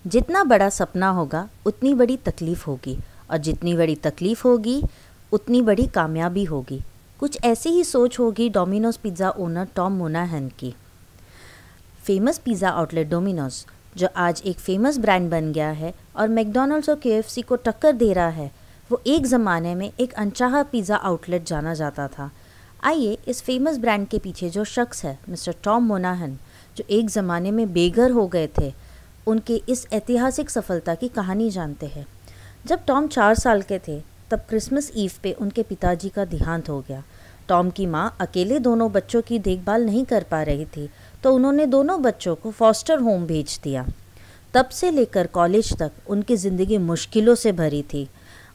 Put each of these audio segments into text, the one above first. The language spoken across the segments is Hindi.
जितना बड़ा सपना होगा उतनी बड़ी तकलीफ़ होगी और जितनी बड़ी तकलीफ़ होगी उतनी बड़ी कामयाबी होगी। कुछ ऐसी ही सोच होगी Domino's pizza owner Tom Monaghan की। फेमस पिज़्ज़ा आउटलेट डोमिनोज, जो आज एक फेमस ब्रांड बन गया है और मैकडॉनल्ड्स और केएफसी को टक्कर दे रहा है, वो एक ज़माने में एक अनचाहा पिज़्ज़ा आउटलेट जाना जाता था। आइए इस फेमस ब्रांड के पीछे जो शख्स है मिस्टर टॉम मोनाहन, जो एक ज़माने में बेघर हो गए थे, उनके इस ऐतिहासिक सफलता की कहानी जानते हैं। जब टॉम 4 साल के थे तब क्रिसमस ईव पे उनके पिताजी का देहांत हो गया। टॉम की माँ अकेले दोनों बच्चों की देखभाल नहीं कर पा रही थी, तो उन्होंने दोनों बच्चों को फॉस्टर होम भेज दिया। तब से लेकर कॉलेज तक उनकी ज़िंदगी मुश्किलों से भरी थी।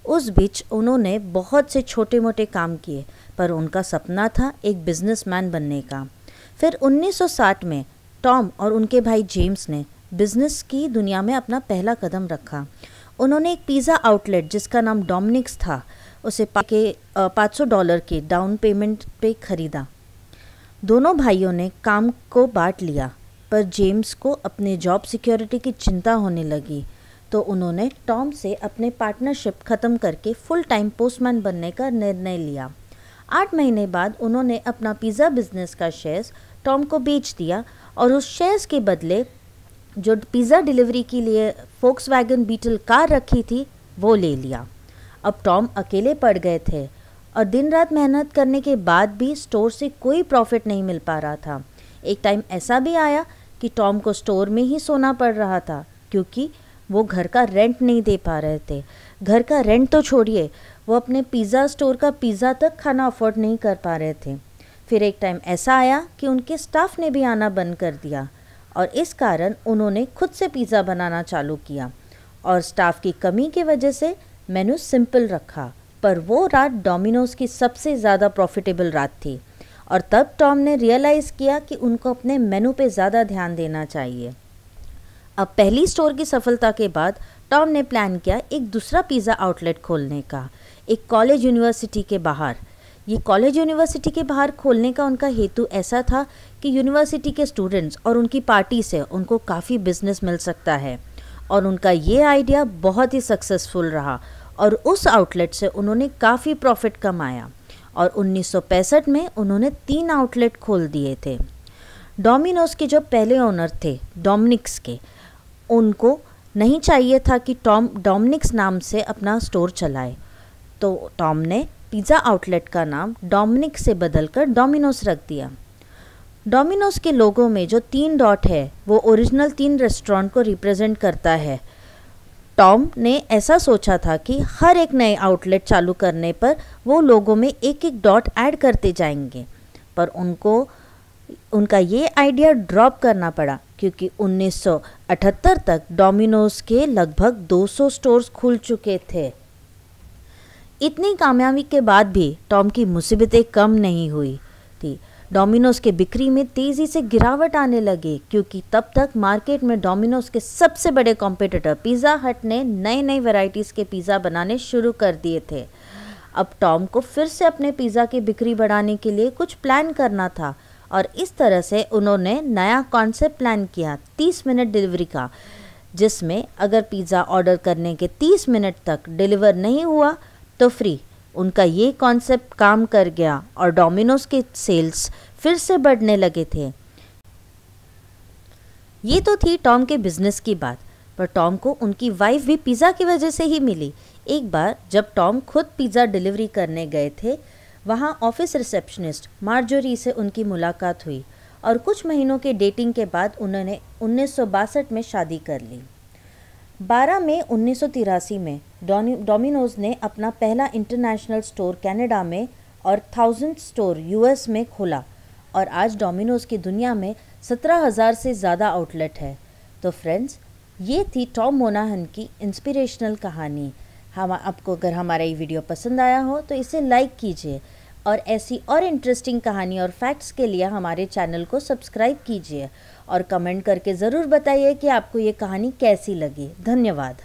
उस बीच उन्होंने बहुत से छोटे मोटे काम किए, पर उनका सपना था एक बिजनेसमैन बनने का। फिर 1960 में टॉम और उनके भाई जेम्स ने बिज़नेस की दुनिया में अपना पहला कदम रखा। उन्होंने एक पिज़्ज़ा आउटलेट जिसका नाम डोमिनिक्स था, उसे $500 के डाउन पेमेंट पे खरीदा। दोनों भाइयों ने काम को बांट लिया, पर जेम्स को अपने जॉब सिक्योरिटी की चिंता होने लगी, तो उन्होंने टॉम से अपने पार्टनरशिप ख़त्म करके फुल टाइम पोस्टमैन बनने का निर्णय लिया। 8 महीने बाद उन्होंने अपना पिज़्ज़ा बिजनेस का शेयर्स टॉम को बेच दिया और उस शेयर्स के बदले जो पिज़्ज़ा डिलीवरी के लिए फोक्सवैगन बीटल कार रखी थी वो ले लिया। अब टॉम अकेले पड़ गए थे और दिन रात मेहनत करने के बाद भी स्टोर से कोई प्रॉफिट नहीं मिल पा रहा था। एक टाइम ऐसा भी आया कि टॉम को स्टोर में ही सोना पड़ रहा था, क्योंकि वो घर का रेंट नहीं दे पा रहे थे। घर का रेंट तो छोड़िए, वो अपने पिज़्ज़ा स्टोर का पिज़्ज़ा तक खाना अफोर्ड नहीं कर पा रहे थे। फिर एक टाइम ऐसा आया कि उनके स्टाफ ने भी आना बंद कर दिया और इस कारण उन्होंने खुद से पिज़्ज़ा बनाना चालू किया और स्टाफ की कमी की वजह से मेनू सिंपल रखा। पर वो रात डोमिनोज की सबसे ज़्यादा प्रॉफिटेबल रात थी और तब टॉम ने रियलाइज़ किया कि उनको अपने मेनू पे ज़्यादा ध्यान देना चाहिए। अब पहली स्टोर की सफलता के बाद टॉम ने प्लान किया एक दूसरा पिज़्ज़ा आउटलेट खोलने का, एक कॉलेज यूनिवर्सिटी के बाहर। ये कॉलेज यूनिवर्सिटी के बाहर खोलने का उनका हेतु ऐसा था कि यूनिवर्सिटी के स्टूडेंट्स और उनकी पार्टी से उनको काफ़ी बिजनेस मिल सकता है, और उनका ये आइडिया बहुत ही सक्सेसफुल रहा और उस आउटलेट से उन्होंने काफ़ी प्रॉफिट कमाया और 1965 में उन्होंने 3 आउटलेट खोल दिए थे। डोमिनोज के जो पहले ओनर थे डोमिनिक्स के, उनको नहीं चाहिए था कि टॉम डोमिनिक्स नाम से अपना स्टोर चलाए, तो टॉम ने पिज़्ज़ा आउटलेट का नाम डोमिनिक से बदलकर डोमिनोज रख दिया। डोमिनोज के लोगो में जो 3 डॉट है वो ओरिजिनल 3 रेस्टोरेंट को रिप्रेजेंट करता है। टॉम ने ऐसा सोचा था कि हर एक नए आउटलेट चालू करने पर वो लोगों में एक एक डॉट ऐड करते जाएंगे, पर उनका ये आइडिया ड्रॉप करना पड़ा, क्योंकि 1978 तक डोमिनोज के लगभग 200 स्टोर्स खुल चुके थे। इतनी कामयाबी के बाद भी टॉम की मुसीबतें कम नहीं हुई थी। डोमिनोज के बिक्री में तेज़ी से गिरावट आने लगी, क्योंकि तब तक मार्केट में डोमिनोज के सबसे बड़े कॉम्पिटिटर पिज़्ज़ा हट ने नए नए वैरायटीज़ के पिज़्ज़ा बनाने शुरू कर दिए थे। अब टॉम को फिर से अपने पिज़्ज़ा की बिक्री बढ़ाने के लिए कुछ प्लान करना था और इस तरह से उन्होंने नया कॉन्सेप्ट प्लान किया 30 मिनट डिलीवरी का, जिसमें अगर पिज़्ज़ा ऑर्डर करने के 30 मिनट तक डिलीवर नहीं हुआ तो फ्री। उनका ये कॉन्सेप्ट काम कर गया और डोमिनोज के सेल्स फिर से बढ़ने लगे थे। ये तो थी टॉम के बिजनेस की बात, पर टॉम को उनकी वाइफ भी पिज़्ज़ा की वजह से ही मिली। एक बार जब टॉम खुद पिज़्ज़ा डिलीवरी करने गए थे, वहाँ ऑफिस रिसेप्शनिस्ट मार्जोरी से उनकी मुलाकात हुई और कुछ महीनों के डेटिंग के बाद उन्होंने 1962 में शादी कर ली। 12 मई 1983 में डोमिनोज ने अपना पहला इंटरनेशनल स्टोर कनाडा में और 1000 स्टोर यूएस में खोला और आज डोमिनोज की दुनिया में 17,000 से ज़्यादा आउटलेट है। तो फ्रेंड्स, ये थी टॉम मोनाहन की इंस्पिरेशनल कहानी। आपको अगर हमारा ये वीडियो पसंद आया हो तो इसे लाइक कीजिए और ऐसी और इंटरेस्टिंग कहानी और फैक्ट्स के लिए हमारे चैनल को सब्सक्राइब कीजिए और कमेंट करके ज़रूर बताइए कि आपको ये कहानी कैसी लगी। धन्यवाद।